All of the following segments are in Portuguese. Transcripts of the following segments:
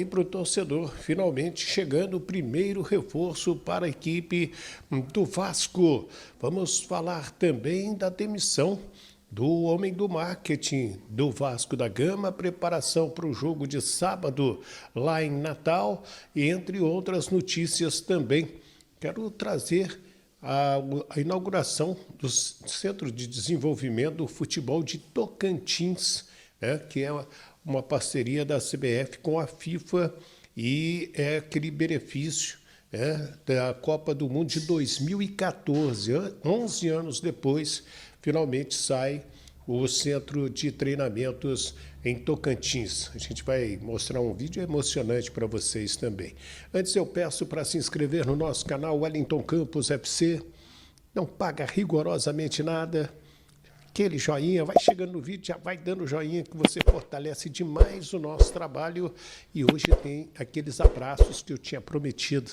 aí para o torcedor, finalmente chegando o primeiro reforço para a equipe do Vasco. Vamos falar também da demissão do homem do marketing do Vasco da Gama, preparação para o jogo de sábado lá em Natal e entre outras notícias também. Quero trazer a inauguração do Centro de Desenvolvimento do Futebol de Tocantins, que é uma parceria da CBF com a FIFA e é aquele benefício da Copa do Mundo de 2014. 11 anos depois, finalmente sai o Centro de Treinamentos em Tocantins. A gente vai mostrar um vídeo emocionante para vocês também. Antes eu peço para se inscrever no nosso canal Wellington Campos FC. Não paga rigorosamente nada. Aquele joinha, vai chegando no vídeo, já vai dando joinha que você fortalece demais o nosso trabalho. E hoje tem aqueles abraços que eu tinha prometido,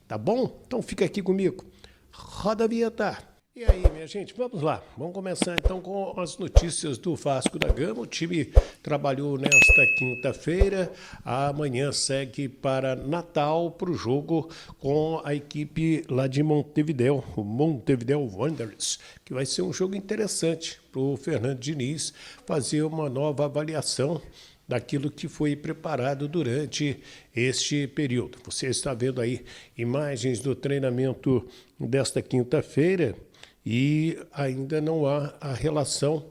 tá bom? Então fica aqui comigo. Roda a vinheta. E aí, minha gente, vamos lá. Vamos começar então com as notícias do Vasco da Gama. O time trabalhou nesta quinta-feira. Amanhã segue para Natal para o jogo com a equipe lá de Montevidéu, o Montevidéu Wanderers, que vai ser um jogo interessante para o Fernando Diniz fazer uma nova avaliação daquilo que foi preparado durante este período. Você está vendo aí imagens do treinamento desta quinta-feira e ainda não há a relação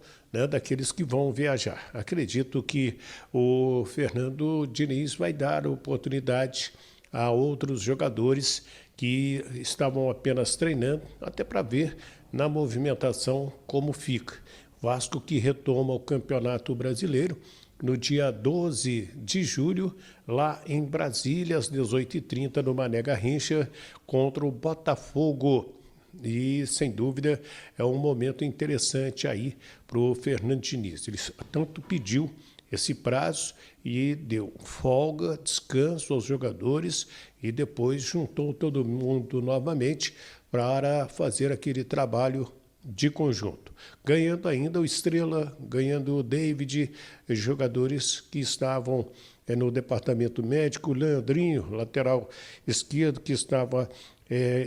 daqueles que vão viajar. Acredito que o Fernando Diniz vai dar oportunidade a outros jogadores que estavam apenas treinando, até para ver na movimentação como fica. Vasco que retoma o Campeonato Brasileiro no dia 12 de julho, lá em Brasília, às 18h30, no Mané Garrincha, contra o Botafogo. E, sem dúvida, é um momento interessante aí para o Fernando Diniz. Ele tanto pediu esse prazo e deu folga, descanso aos jogadores e depois juntou todo mundo novamente para fazer aquele trabalho de conjunto. Ganhando ainda o Estrela, ganhando o David, jogadores que estavam no departamento médico, o Leandrinho, lateral esquerdo, que estava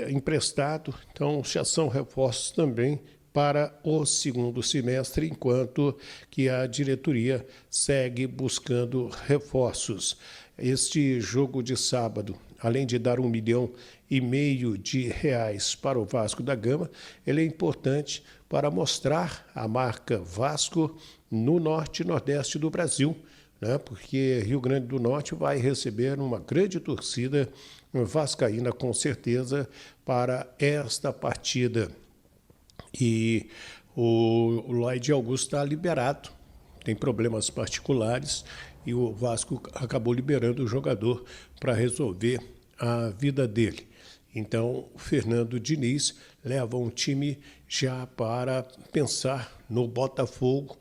emprestado. Então, já são reforços também para o segundo semestre, enquanto que a diretoria segue buscando reforços. Este jogo de sábado, além de dar R$ 1,5 milhão para o Vasco da Gama, ele é importante para mostrar a marca Vasco no norte e nordeste do Brasil, porque Rio Grande do Norte vai receber uma grande torcida vascaína, com certeza, para esta partida. E o Lloyd Augusto está liberado, tem problemas particulares, e o Vasco acabou liberando o jogador para resolver a vida dele. Então, o Fernando Diniz leva um time já para pensar no Botafogo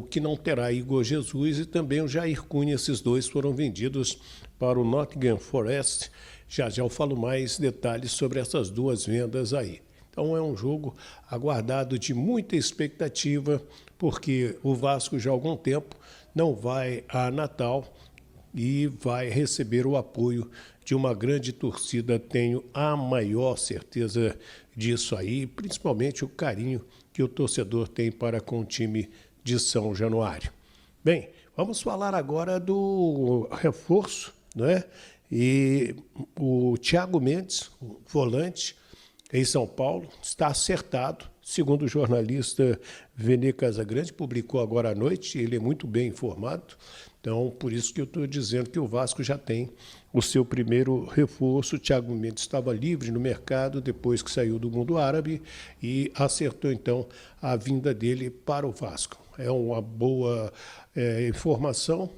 que não terá Igor Jesus e também o Jair Cunha. Esses dois foram vendidos para o Nottingham Forest. Já eu falo mais detalhes sobre essas duas vendas aí. Então é um jogo aguardado de muita expectativa, porque o Vasco já há algum tempo não vai a Natal e vai receber o apoio de uma grande torcida. Tenho a maior certeza disso aí, principalmente o carinho que o torcedor tem para com o time de São Januário. Bem, vamos falar agora do reforço, E o Thiago Mendes, o volante em São Paulo, está acertado. Segundo o jornalista Vene Casagrande, publicou agora à noite, ele é muito bem informado. Então, por isso que eu estou dizendo que o Vasco já tem o seu primeiro reforço. O Thiago Mendes estava livre no mercado depois que saiu do mundo árabe e acertou, então, a vinda dele para o Vasco. É uma boa informação.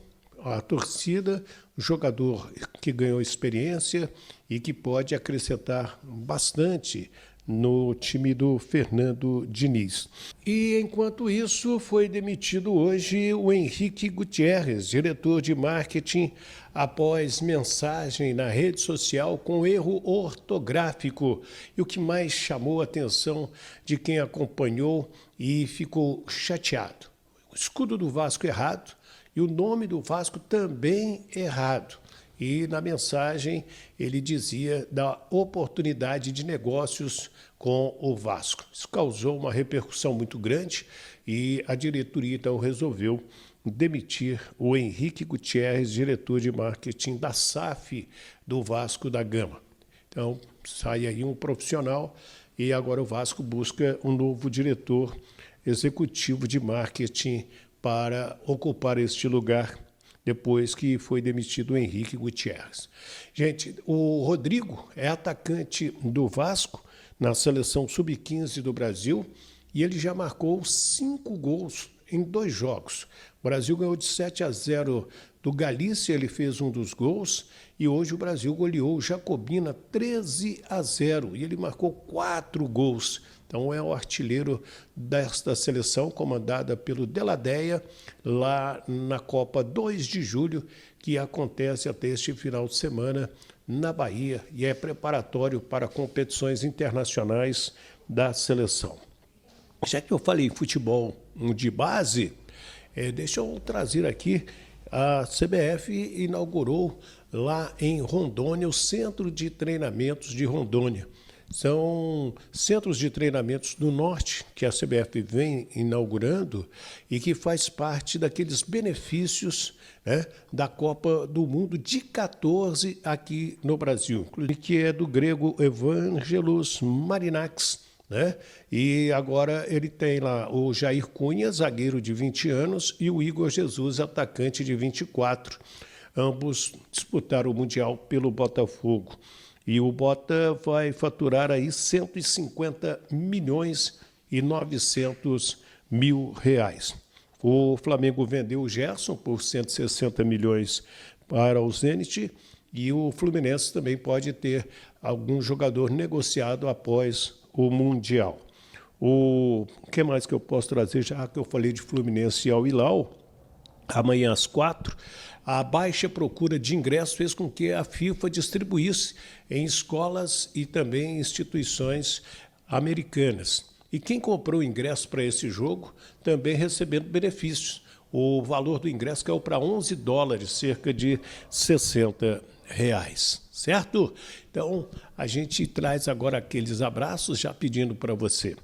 A torcida, um jogador que ganhou experiência e que pode acrescentar bastante no time do Fernando Diniz. E, enquanto isso, foi demitido hoje o Henrique Gutierrez, diretor de marketing, após mensagem na rede social com erro ortográfico. E o que mais chamou a atenção de quem acompanhou e ficou chateado: o escudo do Vasco errado e o nome do Vasco também errado. e na mensagem ele dizia da oportunidade de negócios com o Vasco. Isso causou uma repercussão muito grande e a diretoria então resolveu demitir o Henrique Gutierrez, diretor de marketing da SAF do Vasco da Gama. Então, sai aí um profissional e agora o Vasco busca um novo diretor executivo de marketing para ocupar este lugar depois que foi demitido o Henrique Gutierrez. Gente, o Rodrigo é atacante do Vasco na seleção sub-15 do Brasil e ele já marcou 5 gols em 2 jogos. O Brasil ganhou de 7-0 do Galícia, ele fez um dos gols, e hoje o Brasil goleou o Jacobina 13-0, e ele marcou 4 gols. Então é o artilheiro desta seleção, comandada pelo Deladeia, lá na Copa 2 de julho, que acontece até este final de semana na Bahia, e é preparatório para competições internacionais da seleção. Já que eu falei em futebol de base, deixa eu trazer aqui, a CBF inaugurou lá em Rondônia o Centro de Treinamentos de Rondônia. São centros de treinamentos do Norte que a CBF vem inaugurando e que faz parte daqueles benefícios, né, da Copa do Mundo de 14 aqui no Brasil, que é do grego Evangelos Marinakis, né? E agora ele tem lá o Jair Cunha, zagueiro de 20 anos, e o Igor Jesus, atacante de 24. Ambos disputaram o Mundial pelo Botafogo. E o Bota vai faturar aí 150 milhões e 900 mil reais. O Flamengo vendeu o Gerson por 160 milhões para o Zenit, e o Fluminense também pode ter algum jogador negociado após o Mundial. O que mais que eu posso trazer, já que eu falei de Fluminense e Al Hilal? Amanhã às 4, a baixa procura de ingressos fez com que a FIFA distribuísse em escolas e também instituições americanas. E quem comprou o ingresso para esse jogo também recebendo benefícios. O valor do ingresso caiu para $11, cerca de R$60. Certo? Então, a gente traz agora aqueles abraços já pedindo para você.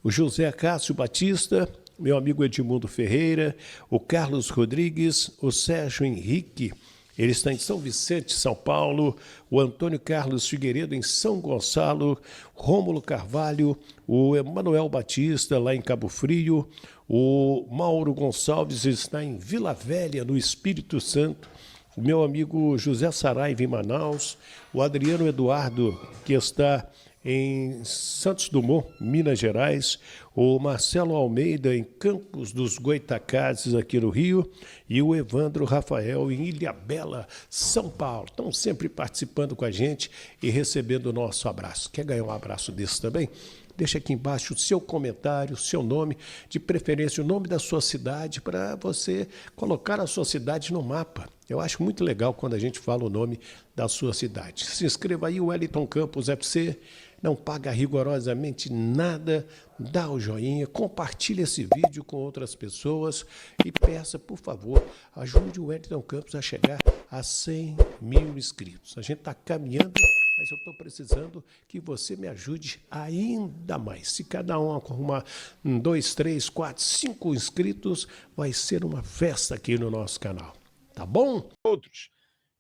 O José Cássio Batista, meu amigo Edmundo Ferreira, o Carlos Rodrigues, o Sérgio Henrique, ele está em São Vicente, São Paulo, o Antônio Carlos Figueiredo em São Gonçalo, Rômulo Carvalho, o Emanuel Batista lá em Cabo Frio, o Mauro Gonçalves está em Vila Velha, no Espírito Santo, o meu amigo José Saraiva em Manaus, o Adriano Eduardo, que está em Santos Dumont, Minas Gerais, o Marcelo Almeida em Campos dos Goitacazes, aqui no Rio, e o Evandro Rafael em Ilhabela, São Paulo. Estão sempre participando com a gente e recebendo o nosso abraço. Quer ganhar um abraço desse também? Deixa aqui embaixo o seu comentário, o seu nome, de preferência o nome da sua cidade, para você colocar a sua cidade no mapa. Eu acho muito legal quando a gente fala o nome da sua cidade. Se inscreva aí, o Wellington Campos FC, não paga rigorosamente nada, dá o joinha, compartilhe esse vídeo com outras pessoas e peça, por favor, ajude o Wellington Campos a chegar a 100 mil inscritos. A gente está caminhando, mas eu estou precisando que você me ajude ainda mais. Se cada um arrumar 2, 3, 4, 5 inscritos, vai ser uma festa aqui no nosso canal. Tá bom? Outros.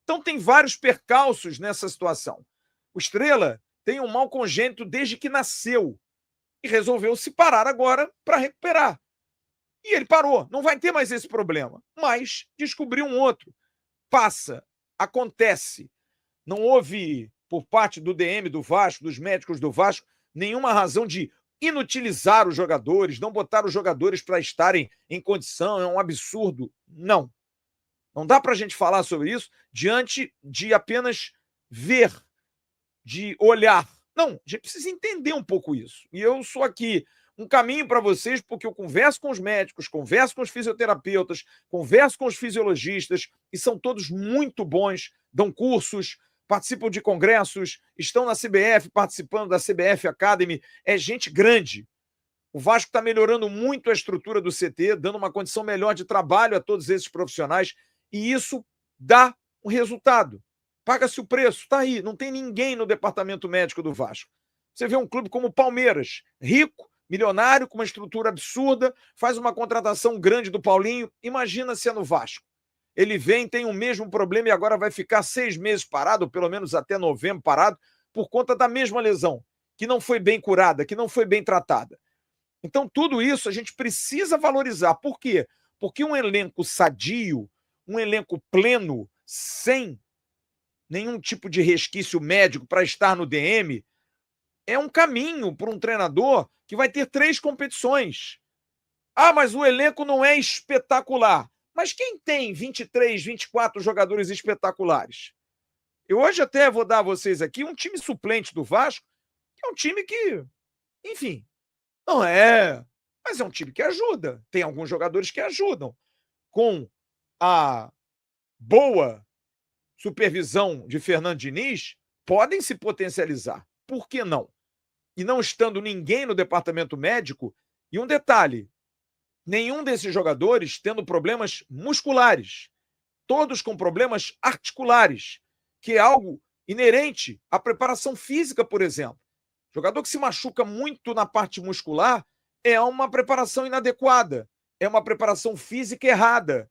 Então tem vários percalços nessa situação. O Estrela tem um mal congênito desde que nasceu e resolveu se parar agora para recuperar. E ele parou, não vai ter mais esse problema, mas descobriu um outro. Passa, acontece. Não houve, por parte do DM do Vasco, dos médicos do Vasco, nenhuma razão de inutilizar os jogadores, não botar os jogadores para estarem em condição, é um absurdo. Não. Não dá para a gente falar sobre isso diante de apenas ver, de olhar. Não, a gente precisa entender um pouco isso. E eu sou aqui um caminho para vocês, porque eu converso com os médicos, converso com os fisioterapeutas, converso com os fisiologistas, e são todos muito bons, dão cursos, participam de congressos, estão na CBF, participando da CBF Academy, é gente grande. O Vasco está melhorando muito a estrutura do CT, dando uma condição melhor de trabalho a todos esses profissionais, e isso dá um resultado. Paga-se o preço, está aí. Não tem ninguém no departamento médico do Vasco. Você vê um clube como o Palmeiras, rico, milionário, com uma estrutura absurda, faz uma contratação grande do Paulinho. Imagina se é no Vasco. Ele vem, tem o mesmo problema e agora vai ficar 6 meses parado, ou pelo menos até novembro parado, por conta da mesma lesão, que não foi bem curada, que não foi bem tratada. Então, tudo isso a gente precisa valorizar. Por quê? Porque um elenco sadio, um elenco pleno, sem nenhum tipo de resquício médico para estar no DM, é um caminho para um treinador que vai ter 3 competições. Ah, mas o elenco não é espetacular. Mas quem tem 23, 24 jogadores espetaculares? Eu hoje até vou dar a vocês aqui um time suplente do Vasco, que é um time que, enfim, não é, mas é um time que ajuda. Tem alguns jogadores que ajudam. Com a boa supervisão de Fernando Diniz, podem se potencializar. Por que não? E não estando ninguém no departamento médico, e um detalhe, nenhum desses jogadores tendo problemas musculares, todos com problemas articulares, que é algo inerente à preparação física, por exemplo. Jogador que se machuca muito na parte muscular é uma preparação inadequada, é uma preparação física errada,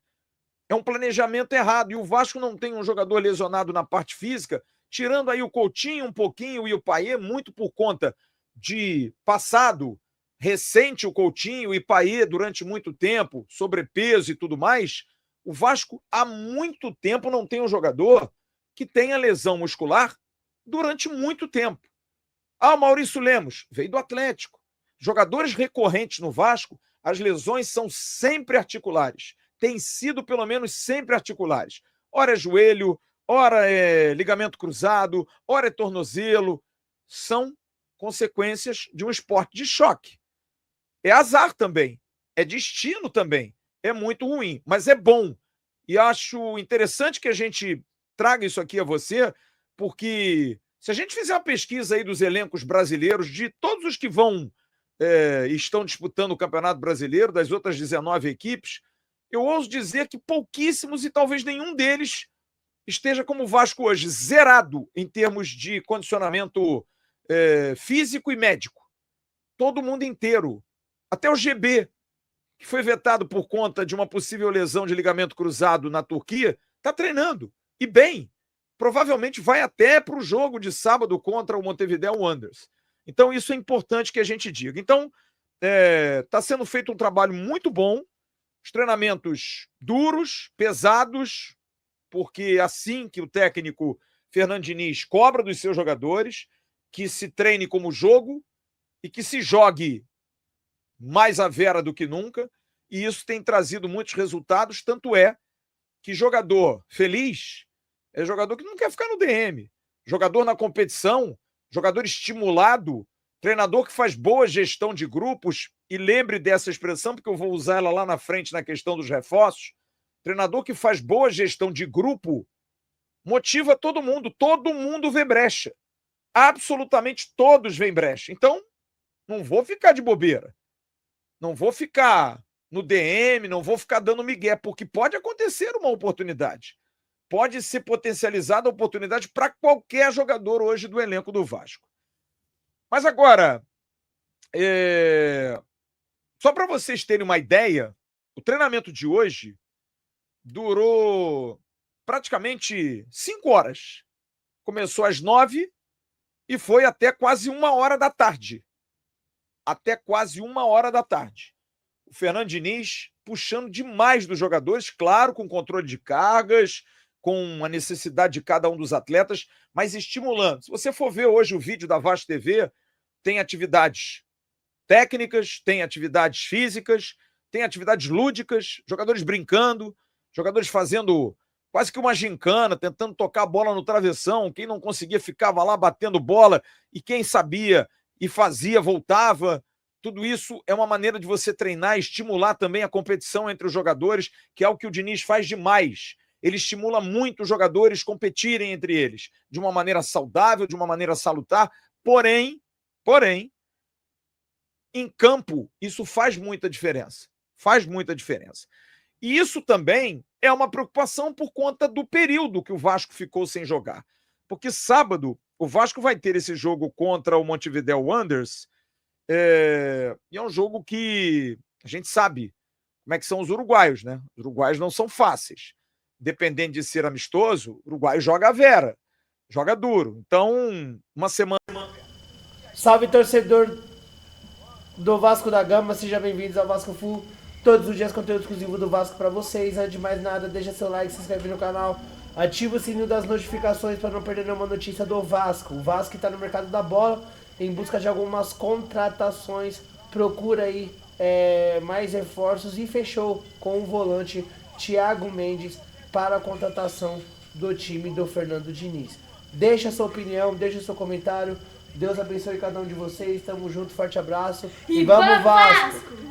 é um planejamento errado. E o Vasco não tem um jogador lesionado na parte física, tirando aí o Coutinho um pouquinho e o Payet, muito por conta de passado recente, o Coutinho e Payet durante muito tempo, sobrepeso e tudo mais. O Vasco há muito tempo não tem um jogador que tenha lesão muscular durante muito tempo. Ah, o Maurício Lemos veio do Atlético. Jogadores recorrentes no Vasco, as lesões são sempre articulares. Têm sido, pelo menos, sempre articulares. Ora é joelho, ora é ligamento cruzado, ora é tornozelo. São consequências de um esporte de choque. É azar também, é destino também. É muito ruim, mas é bom. E acho interessante que a gente traga isso aqui a você, porque se a gente fizer uma pesquisa aí dos elencos brasileiros, de todos os que estão disputando o Campeonato Brasileiro, das outras 19 equipes, eu ouso dizer que pouquíssimos e talvez nenhum deles esteja como o Vasco hoje, zerado em termos de condicionamento físico e médico. Todo mundo inteiro. Até o GB, que foi vetado por conta de uma possível lesão de ligamento cruzado na Turquia, está treinando. E bem, provavelmente vai até para o jogo de sábado contra o Montevideo Wanderers. Então, isso é importante que a gente diga. Então, está sendo feito um trabalho muito bom, os treinamentos duros, pesados, porque assim que o técnico Fernando Diniz cobra dos seus jogadores, que se treine como jogo e que se jogue mais à vera do que nunca, e isso tem trazido muitos resultados, tanto é que jogador feliz é jogador que não quer ficar no DM, jogador na competição, jogador estimulado, treinador que faz boa gestão de grupos, e lembre dessa expressão, porque eu vou usar ela lá na frente na questão dos reforços, treinador que faz boa gestão de grupo, motiva todo mundo vê brecha, absolutamente todos veem brecha, então não vou ficar de bobeira, não vou ficar no DM, não vou ficar dando migué, porque pode acontecer uma oportunidade. Pode ser potencializada a oportunidade para qualquer jogador hoje do elenco do Vasco. Mas agora, só para vocês terem uma ideia, o treinamento de hoje durou praticamente 5 horas. Começou às 9 e foi até quase 1h da tarde. Até quase 1h da tarde. O Fernando Diniz puxando demais dos jogadores, claro, com controle de cargas, com a necessidade de cada um dos atletas, mas estimulando. Se você for ver hoje o vídeo da Vasco TV, tem atividades técnicas, tem atividades físicas, tem atividades lúdicas, jogadores brincando, jogadores fazendo quase que uma gincana, tentando tocar a bola no travessão. Quem não conseguia ficava lá batendo bola, e quem sabia e fazia, voltava. Tudo isso é uma maneira de você treinar e estimular também a competição entre os jogadores, que é o que o Diniz faz demais. Ele estimula muito os jogadores competirem entre eles, de uma maneira saudável, de uma maneira salutar, porém, em campo, isso faz muita diferença. Faz muita diferença. E isso também é uma preocupação por conta do período que o Vasco ficou sem jogar. Porque sábado o Vasco vai ter esse jogo contra o Montevideo Wanderers, e é um jogo que a gente sabe como é que são os uruguaios, né? Os uruguaios não são fáceis. Dependendo de ser amistoso, o uruguaio joga a vera, joga duro. Então, uma semana... Salve, torcedor do Vasco da Gama, sejam bem-vindos ao Vasco Full. Todos os dias conteúdo exclusivo do Vasco para vocês. Antes de mais nada, deixa seu like, se inscreve no canal, ativa o sininho das notificações para não perder nenhuma notícia do Vasco. O Vasco está no mercado da bola, em busca de algumas contratações, procura aí mais reforços e fechou com o volante Thiago Mendes para a contratação do time do Fernando Diniz. Deixa a sua opinião, deixa o seu comentário. Deus abençoe cada um de vocês. Tamo junto, forte abraço. E vamos, Vasco!